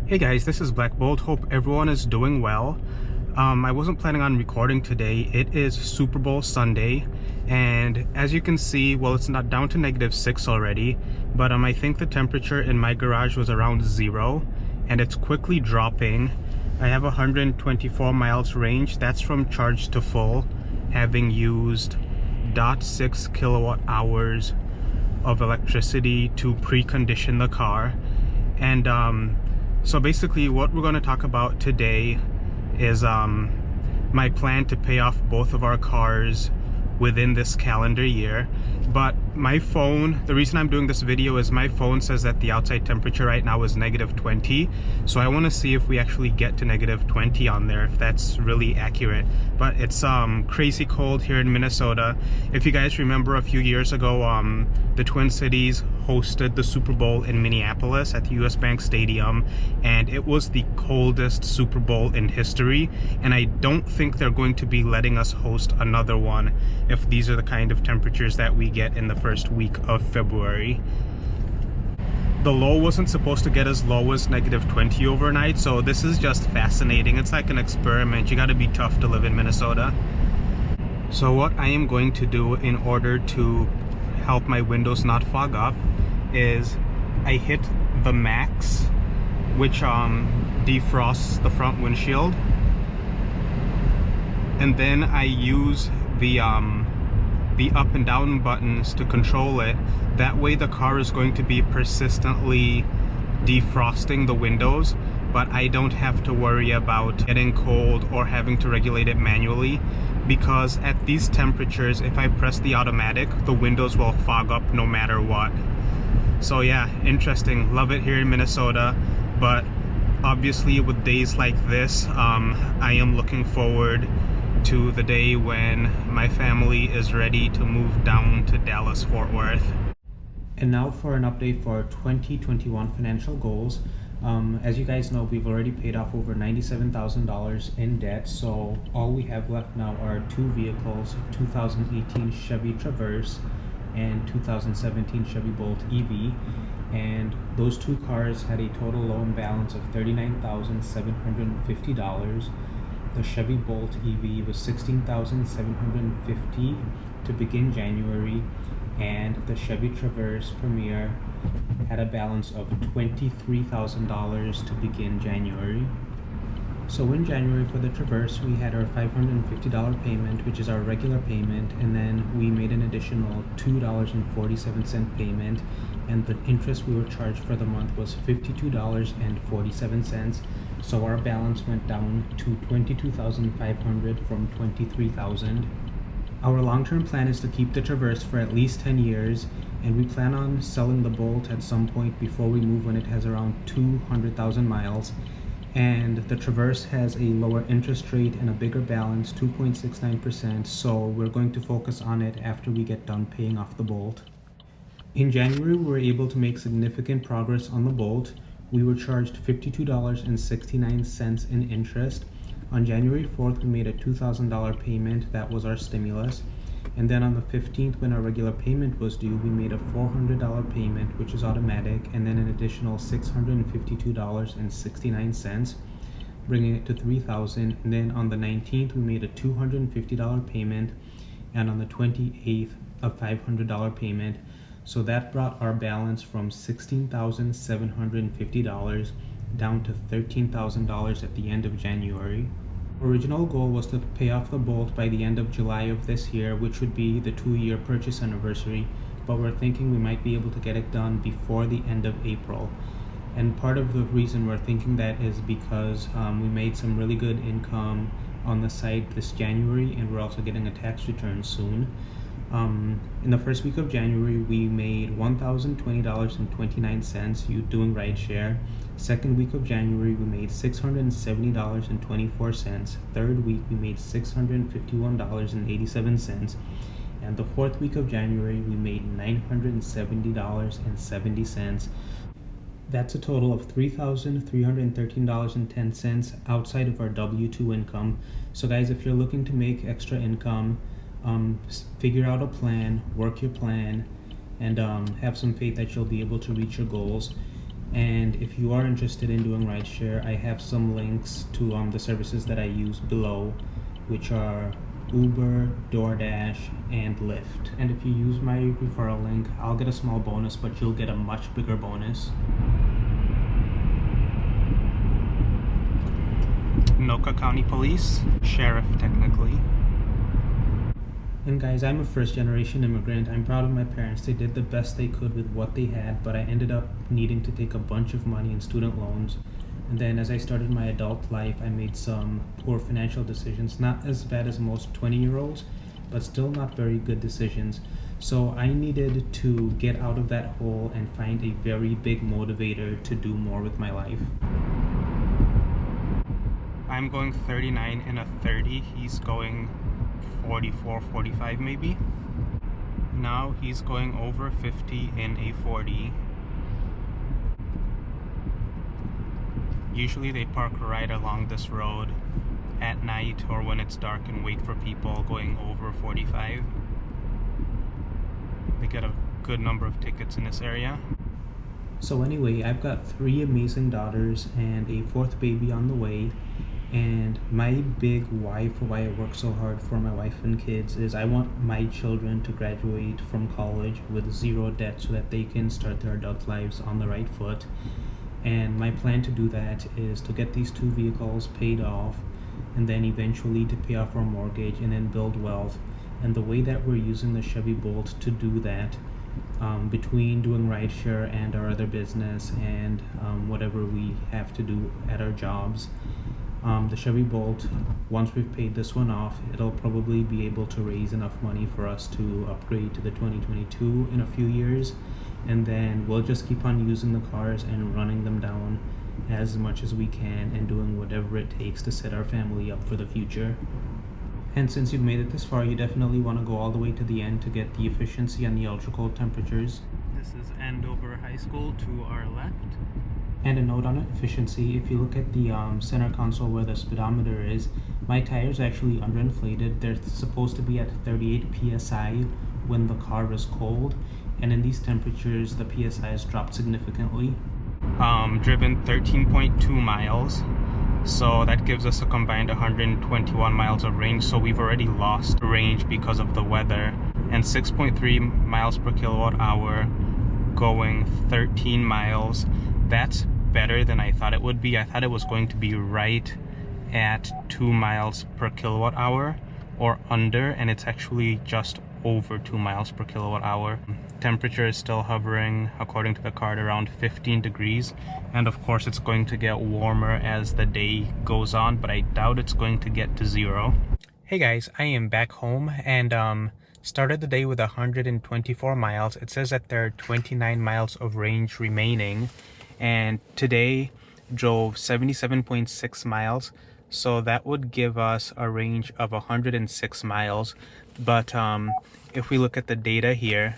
Hey guys, this is Black Bolt. Hope everyone is doing well. I wasn't planning on recording today. It is Super Bowl Sunday, and as you can see, well, it's not down to -6 already, but I think the temperature in my garage was around 0, and it's quickly dropping. I have 124 miles range. That's from charge to full, having used 0.6 kilowatt hours of electricity to precondition the car. And so basically what we're going to talk about today is my plan to pay off both of our cars within this calendar year. But my phone, the reason I'm doing this video is my phone says that the outside temperature right now is -20. So I want to see if we actually get to -20 on there, if that's really accurate. But it's crazy cold here in Minnesota. If you guys remember, a few years ago, the Twin Cities hosted the Super Bowl in Minneapolis at the US Bank Stadium, and it was the coldest Super Bowl in history, and I don't think they're going to be letting us host another one if these are the kind of temperatures that we get in the first week of February. The low wasn't supposed to get as low as -20 overnight, so this is just fascinating. It's like an experiment. You got to be tough to live in Minnesota. So what I am going to do in order to help my windows not fog up is I hit the max, which defrosts the front windshield, and then I use the up and down buttons to control it. That way the car is going to be persistently defrosting the windows, but I don't have to worry about getting cold or having to regulate it manually, because at these temperatures, if I press the automatic, the windows will fog up no matter what. So yeah, interesting. Love it here in Minnesota, but obviously with days like this, I am looking forward to the day when my family is ready to move down to Dallas-Fort Worth. And now for an update for our 2021 financial goals. As you guys know, we've already paid off over $97,000 in debt, so all we have left now are two vehicles, 2018 Chevy Traverse and 2017 Chevy Bolt EV, and those two cars had a total loan balance of $39,750. The Chevy Bolt EV was $16,750 to begin January, and the Chevy Traverse Premier had a balance of $23,000 to begin January. So in January for the Traverse, we had our $550 payment, which is our regular payment, and then we made an additional $2.47 payment, and the interest we were charged for the month was $52.47. So our balance went down to $22,500 from $23,000. Our long-term plan is to keep the Traverse for at least 10 years, and we plan on selling the Bolt at some point before we move when it has around 200,000 miles. And the Traverse has a lower interest rate and a bigger balance, 2.69%, so we're going to focus on it after we get done paying off the Bolt. In January, we were able to make significant progress on the Bolt. We were charged $52.69 in interest. On January 4th, we made a $2,000 payment. That was our stimulus. And then on the 15th, when our regular payment was due, we made a $400 payment, which is automatic, and then an additional $652.69, bringing it to $3,000. And then on the 19th, we made a $250 payment, and on the 28th, a $500 payment. So that brought our balance from $16,750 down to $13,000 at the end of January. Our original goal was to pay off the Bolt by the end of July of this year, which would be the 2-year purchase anniversary, but we're thinking we might be able to get it done before the end of April. And part of the reason we're thinking that is because we made some really good income on the site this January, and we're also getting a tax return soon. In the first week of January, we made $1,020.29 doing rideshare. Second week of January, we made $670.24. Third week, we made $651.87. And the fourth week of January, we made $970.70. That's a total of $3,313.10 outside of our W-2 income. So guys, if you're looking to make extra income, figure out a plan, work your plan, and have some faith that you'll be able to reach your goals. And if you are interested in doing rideshare, I have some links to the services that I use below, which are Uber, DoorDash, and Lyft. And if you use my referral link, I'll get a small bonus, but you'll get a much bigger bonus. Anoka County Police, Sheriff technically. And guys, I'm a first-generation immigrant. I'm proud of my parents. They did the best they could with what they had, but I ended up needing to take a bunch of money in student loans. And then as I started my adult life, I made some poor financial decisions. Not as bad as most 20-year-olds, but still not very good decisions. So I needed to get out of that hole and find a very big motivator to do more with my life. I'm going 39 in a 30. He's going 44, 45 maybe. Now he's going over 50 in a 40. Usually they park right along this road at night or when it's dark and wait for people going over 45. They get a good number of tickets in this area. So anyway, I've got 3 amazing daughters and a 4th baby on the way. And my big why for why I work so hard for my wife and kids is I want my children to graduate from college with 0 debt so that they can start their adult lives on the right foot. And my plan to do that is to get these 2 vehicles paid off and then eventually to pay off our mortgage and then build wealth. And the way that we're using the Chevy Bolt to do that, between doing rideshare and our other business and whatever we have to do at our jobs, the Chevy Bolt, once we've paid this one off, it'll probably be able to raise enough money for us to upgrade to the 2022 in a few years, and then we'll just keep on using the cars and running them down as much as we can and doing whatever it takes to set our family up for the future. And since you've made it this far, you definitely want to go all the way to the end to get the efficiency and the ultra cold temperatures. This is Andover High School to our left. And a note on efficiency, if you look at the center console where the speedometer is, my tires are actually underinflated. They're supposed to be at 38 psi when the car is cold, and in these temperatures the psi has dropped significantly. Driven 13.2 miles, so that gives us a combined 121 miles of range, so we've already lost range because of the weather. And 6.3 miles per kilowatt hour going 13 miles. That's better than I thought it would be. I thought it was going to be right at 2 miles per kilowatt hour or under, and it's actually just over 2 miles per kilowatt hour. Temperature is still hovering, according to the card, around 15 degrees. And of course it's going to get warmer as the day goes on, but I doubt it's going to get to 0. Hey guys, I am back home and started the day with 124 miles. It says that there are 29 miles of range remaining. And today drove 77.6 miles, so that would give us a range of 106 miles. But if we look at the data here,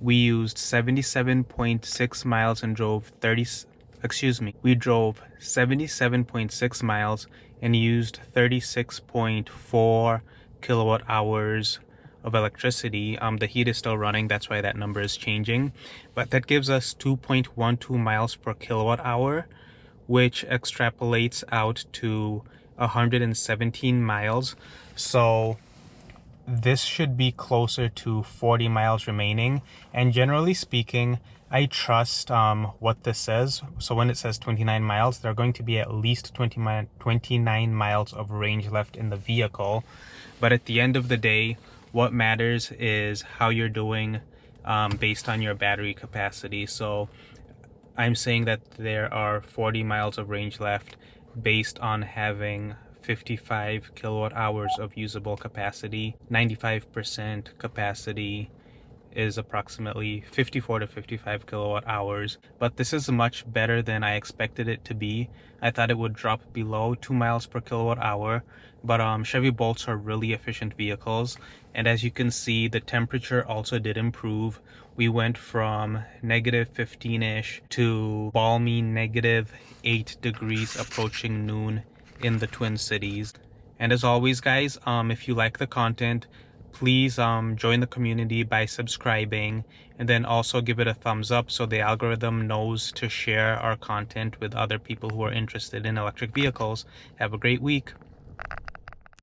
we used 77.6 miles and drove we drove 77.6 miles and used 36.4 kilowatt hours of electricity. The heat is still running, that's why that number is changing, but that gives us 2.12 miles per kilowatt hour, which extrapolates out to 117 miles. So this should be closer to 40 miles remaining, and generally speaking I trust what this says. So when it says 29 miles, there are going to be at least 29 miles of range left in the vehicle. But at the end of the day, what matters is how you're doing based on your battery capacity. So I'm saying that there are 40 miles of range left based on having 55 kilowatt hours of usable capacity. 95% capacity is approximately 54 to 55 kilowatt hours, but this is much better than I expected it to be. I thought it would drop below 2 miles per kilowatt hour, but Chevy Bolts are really efficient vehicles, and as you can see, the temperature also did improve. We went from negative 15-ish to balmy negative 8 degrees approaching noon in the Twin Cities. And as always guys, if you like the content, please join the community by subscribing, and then also give it a thumbs up so the algorithm knows to share our content with other people who are interested in electric vehicles. Have a great week.